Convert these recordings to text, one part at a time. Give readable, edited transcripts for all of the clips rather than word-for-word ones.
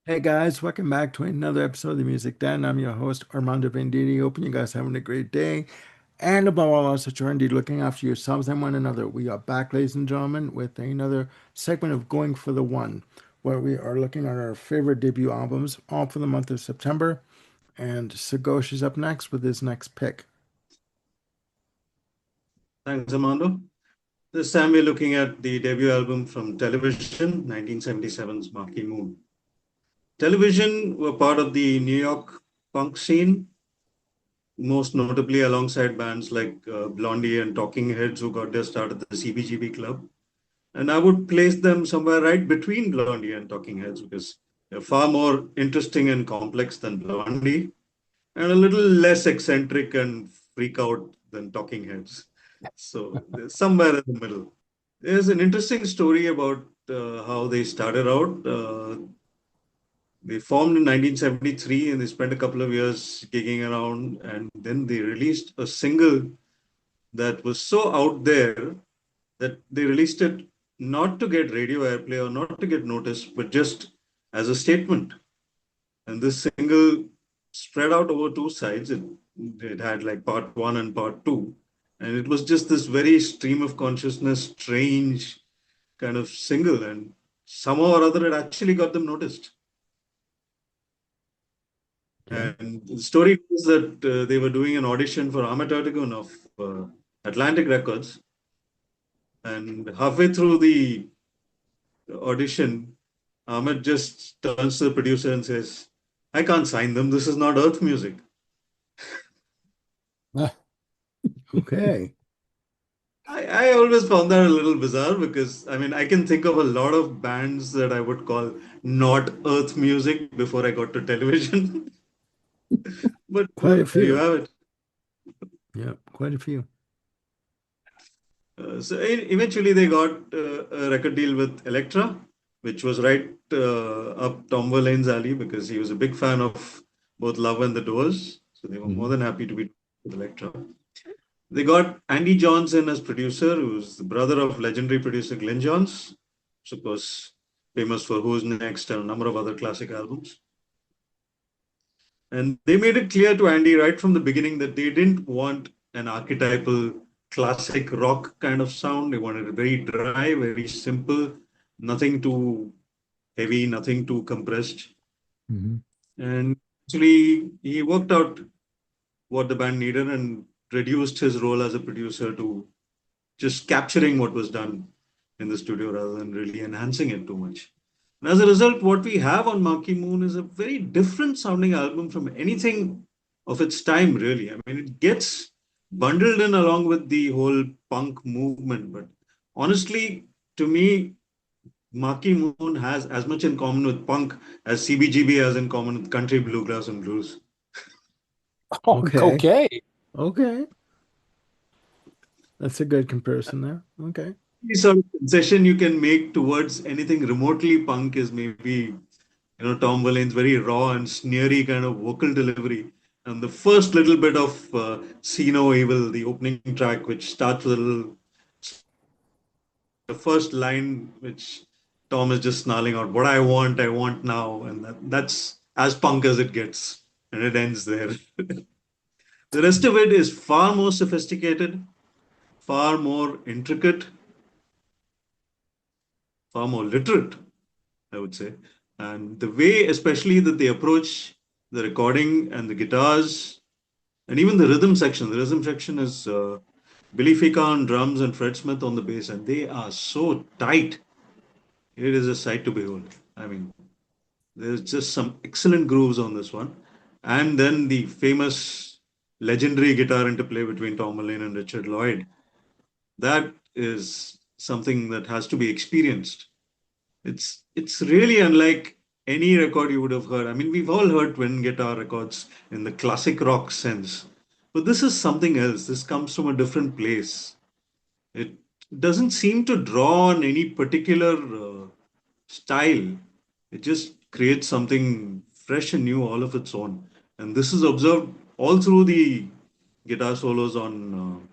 Hey guys, welcome back to another episode of the Music Den. I'm your host Armando Venditti. Hoping you guys are having a great day. And above all else, that you're indeed looking after yourselves and one another. We are back, ladies and gentlemen, with another segment of Going for the One, where we are looking at our favorite debut albums, all for the month of September. And Sagosh is up next with his next pick. Thanks, Armando. This time we're looking at the debut album from Television, 1977's Marquee Moon. Television were part of the New York punk scene, most notably alongside bands like Blondie and Talking Heads, who got their start at the CBGB Club. And I would place them somewhere right between Blondie and Talking Heads because they're far more interesting and complex than Blondie, and a little less eccentric and freak out than Talking Heads. So they're somewhere in the middle. There's an interesting story about how they started out. They formed in 1973 and they spent a couple of years gigging around, and then they released a single that was so out there that they released it not to get radio airplay or not to get noticed, but just as a statement. And this single spread out over two sides. It had like part one and part two. And it was just this very stream of consciousness, strange kind of single. And somehow or other, it actually got them noticed. Okay. And the story was that they were doing an audition for Ahmet Ertegun of Atlantic Records. And halfway through the audition, Ahmed just turns to the producer and says, I can't sign them. This is not Earth music. Ah, okay. I always found that a little bizarre because I mean I can think of a lot of bands that I would call not Earth music before I got to television. But Quite a there you few. have it. Yeah, quite a few. Eventually they got a record deal with Elektra, which was right up Tom Verlaine's alley because he was a big fan of both Love and the Doors. So they were more Mhm. than happy to be with Elektra. They got Andy Johns in as producer, who's the brother of legendary producer Glenn Johns, of course famous for Who's Next and a number of other classic albums. And they made it clear to Andy right from the beginning that they didn't want an archetypal classic rock kind of sound. They wanted it very dry, very simple, nothing too heavy, nothing too compressed. Mhm. And actually, he worked out what the band needed and reduced his role as a producer to just capturing what was done in the studio rather than really enhancing it too much. And as a result, what we have on Marquee Moon is a very different sounding album from anything of its time, really. I mean, it gets bundled in along with the whole punk movement, but honestly, to me, Marquee Moon has as much in common with punk as CBGB has in common with country, bluegrass, and blues. Oh, Okay. okay. Okay. That's a good comparison there. Okay. Any sort of concession you can make towards anything remotely punk is maybe Tom Verlaine's very raw and sneery kind of vocal delivery. And the first little bit of See No Evil, the opening track, which starts with a little, the first line, which Tom is just snarling out, what I want now. And that's as punk as it gets. And it ends there. The rest of it is far more sophisticated, far more intricate, far more literate, I would say. And the way, especially that they approach the recording and the guitars and even the rhythm section is Billy Fika on drums and Fred Smith on the bass, and they are so tight. It is a sight to behold. I mean, there's just some excellent grooves on this one. And then the famous legendary guitar interplay between Tom Verlaine and Richard Lloyd. That is something that has to be experienced. It's really unlike any record you would have heard. I mean, we've all heard twin guitar records in the classic rock sense, but this is something else. This comes from a different place. It doesn't seem to draw on any particular style. It just creates something fresh and new all of its own. And this is observed all through the guitar solos on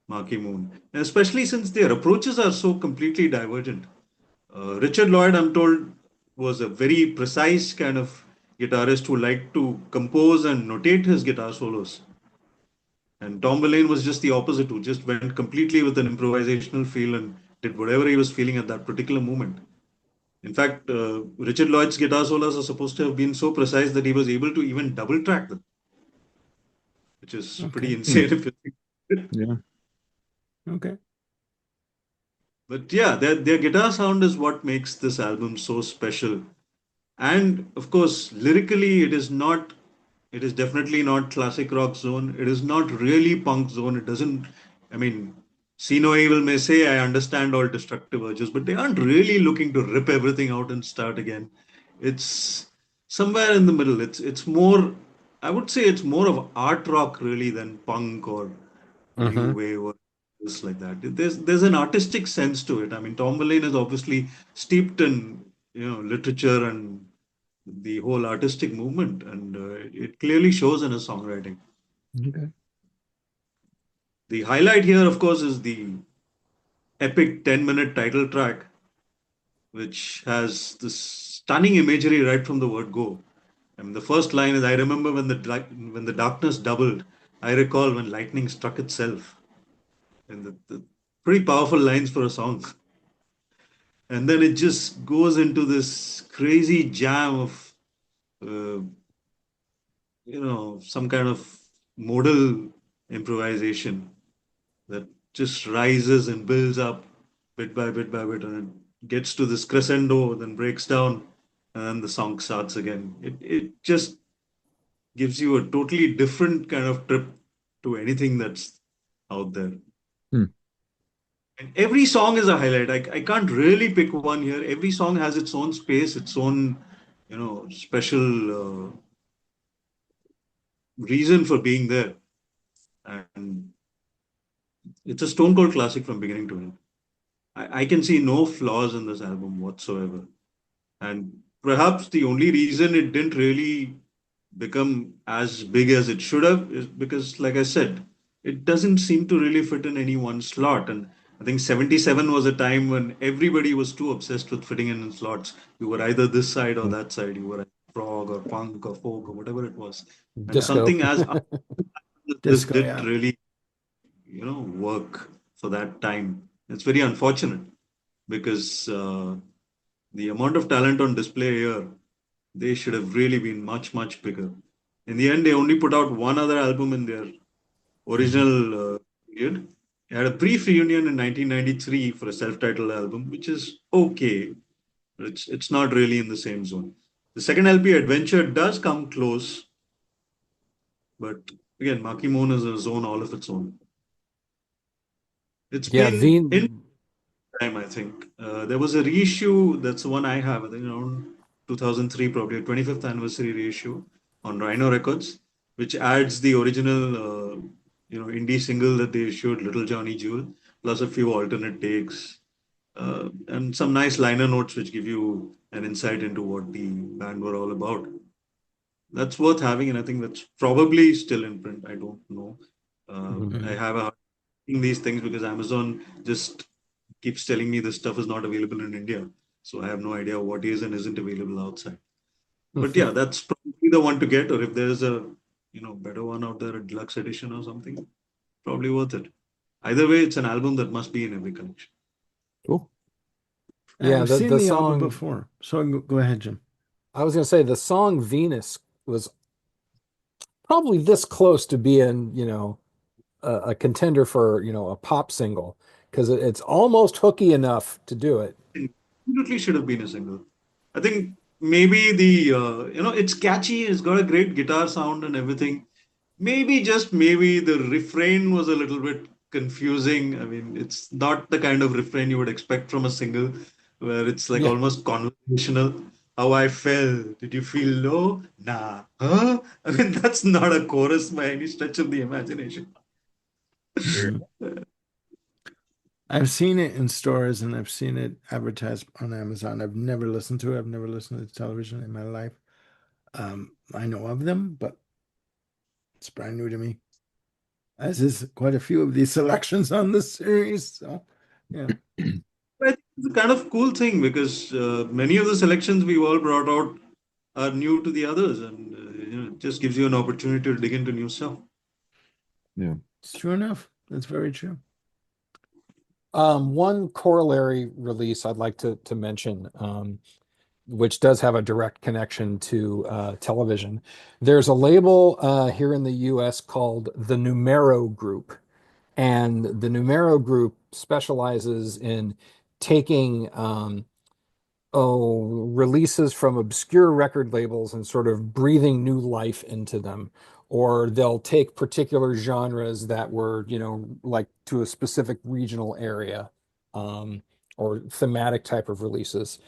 Marquee Moon, and especially since their approaches are so completely divergent. Richard Lloyd, I'm told, was a very precise kind of guitarist who liked to compose and notate his guitar solos. And Tom Verlaine was just the opposite, who just went completely with an improvisational feel and did whatever he was feeling at that particular moment. In fact, Richard Lloyd's guitar solos are supposed to have been so precise that he was able to even double track them, which is pretty Okay. insane if you think. Yeah. Okay. But yeah, their guitar sound is what makes this album so special. And of course, lyrically, it is definitely not classic rock zone. It is not really punk zone. It doesn't, I mean, See No Evil may say, I understand all destructive urges, but they aren't really looking to rip everything out and start again. It's somewhere in the middle. It's more, I would say it's more of art rock really than punk or new Mm-hmm. wave or just like that. There's an artistic sense to it. I mean, Tom Verlaine is obviously steeped in literature and the whole artistic movement, and it clearly shows in his songwriting. Okay. The highlight here, of course, is the epic 10-minute title track, which has this stunning imagery right from the word go. I mean, the first line is, "I remember when the darkness doubled. I recall when lightning struck itself." And the pretty powerful lines for a song. And then it just goes into this crazy jam of uh, some kind of modal improvisation that just rises and builds up bit by bit by bit, and it gets to this crescendo, then breaks down, and then the song starts again. It just gives you a totally different kind of trip to anything that's out there. Hmm. And every song is a highlight. I can't really pick one here. Every song has its own space, its own, special reason for being there. And it's a stone cold classic from beginning to end. I can see no flaws in this album whatsoever. And perhaps the only reason it didn't really become as big as it should have is because, like I said, it doesn't seem to really fit in any one slot. And I think 77 was a time when everybody was too obsessed with fitting in slots. You were either this side or that side. You were either prog or punk or folk or whatever it was. And Disco. something as this Disco, didn't yeah. really, work for that time. It's very unfortunate because the amount of talent on display here, they should have really been much, much bigger. In the end, they only put out one other album in their original period. They had a brief reunion in 1993 for a self-titled album, which is okay. But it's not really in the same zone. The second LP, Adventure, does come close, but again, Marquee Moon is a zone all of its own. It's Yeah, been in Veen. time, I think. There was a reissue, that's the one I have, I think around 2003, probably a 25th anniversary reissue on Rhino Records, which adds the original, indie single that they issued, Little Johnny Jewel, plus a few alternate takes, and some nice liner notes which give you an insight into what the band were all about. That's worth having, and I think that's probably still in print. I don't know. Mhm. I have a hard time seeing these things because Amazon just keeps telling me this stuff is not available in India. So I have no idea what is and isn't available outside. But yeah, that's probably the one to get, or if there's a better one out there, a deluxe edition or something, probably worth it. Either way, it's an album that must be in every collection. Cool. Yeah, I've the seen the the album song before. So go ahead, Jim. I was gonna say the song Venus was probably this close to being, a contender for, a pop single because it's almost hooky enough to do it. Absolutely should have been a single. I think maybe it's catchy, it's got a great guitar sound and everything. Maybe, just maybe, the refrain was a little bit confusing. I mean, it's not the kind of refrain you would expect from a single where it's like Yeah. almost conversational. How I felt. Did you feel low? Nah. Huh? I mean, that's not a chorus by any stretch of the imagination. Mhm. I've seen it in stores and I've seen it advertised on Amazon. I've never listened to it. I've never listened to television in my life. I know of them, but it's brand new to me. As is quite a few of these selections on this series. So, yeah. But It's a kind of cool thing because many of the selections we've all brought out are new to the others, and it just gives you an opportunity to dig into new stuff. Yeah. It's true enough. That's very true. One corollary release I'd like to mention, which does have a direct connection to television. There's a label here in the US called the Numero Group. And the Numero Group specializes in taking releases from obscure record labels and sort of breathing new life into them. Or they'll take particular genres that were, like to a specific regional area, or thematic type of releases.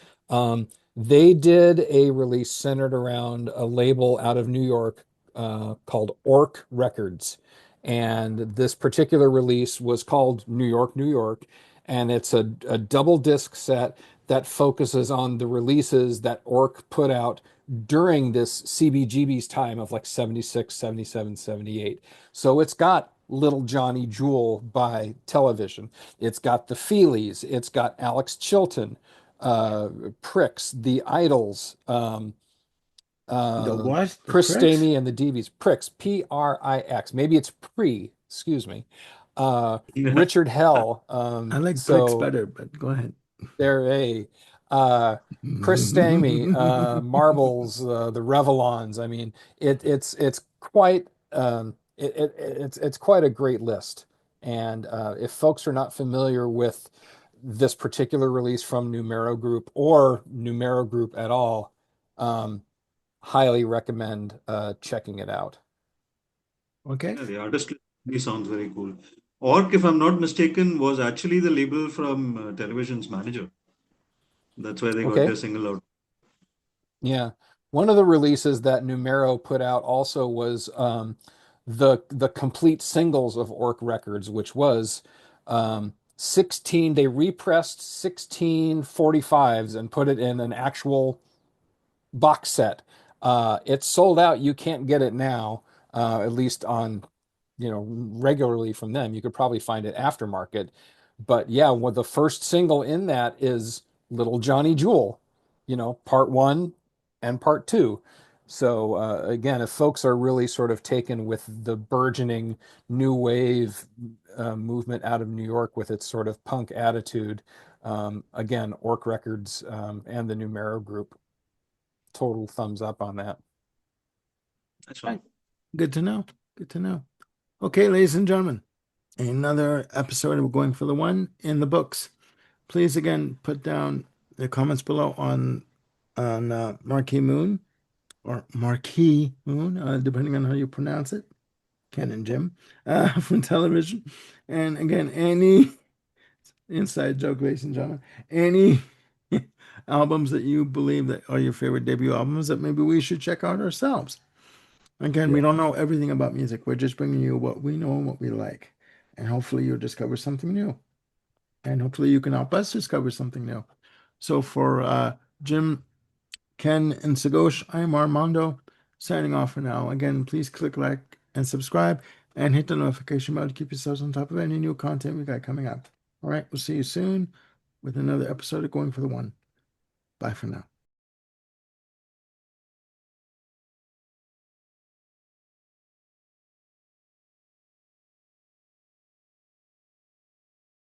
They did a release centered around a label out of New York called Orc Records. And this particular release was called New York, New York. And it's a double disc set that focuses on the releases that Orc put out during this CBGB's time of like 76, 77, 78. So it's got Little Johnny Jewel by Television. It's got the Feelies. It's got Alex Chilton, Pricks, The Idols, The what? The Chris Pricks? Stamey and the DBs. Pricks, Prix. Maybe it's Pre, excuse me. Richard Hell. I like Pricks So better, but go ahead. they're Chris Stamey, Marbles, the Revlons. I mean, it's quite it's quite a great list. And if folks are not familiar with this particular release from Numero Group or Numero Group at all, highly recommend checking it out. Okay. Yeah, the artist really sounds very cool. Orc, if I'm not mistaken, was actually the label from Television's manager. That's why they got Okay. their single out. Yeah. One of the releases that Numero put out also was the complete singles of Orc Records, which was 16. They repressed 16 45s and put it in an actual box set. It's sold out. You can't get it now, at least on, regularly from them. You could probably find it aftermarket. But yeah, well, the first single in that is Little Johnny Jewel, part one and part two. So again, if folks are really sort of taken with the burgeoning new wave movement out of New York with its sort of punk attitude, again, Orc Records and the Numero Group, total thumbs up on that. That's fine. Good to know. Good to know. Okay, ladies and gentlemen, another episode of Going for the One in the books. Please again put down the comments below on Marquee Moon or Marquee Moon, depending on how you pronounce it. Ken and Jim from Television. And again, any inside joke, ladies and gentlemen, any albums that you believe that are your favorite debut albums that maybe we should check out ourselves. Again, we don't know everything about music. We're just bringing you what we know and what we like. And hopefully you'll discover something new. And hopefully you can help us discover something new. So for Jim, Ken, and Sagosh, I'm Armando, signing off for now. Again, please click like and subscribe and hit the notification bell to keep yourselves on top of any new content we got coming up. All right, we'll see you soon with another episode of Going for the One. Bye for now.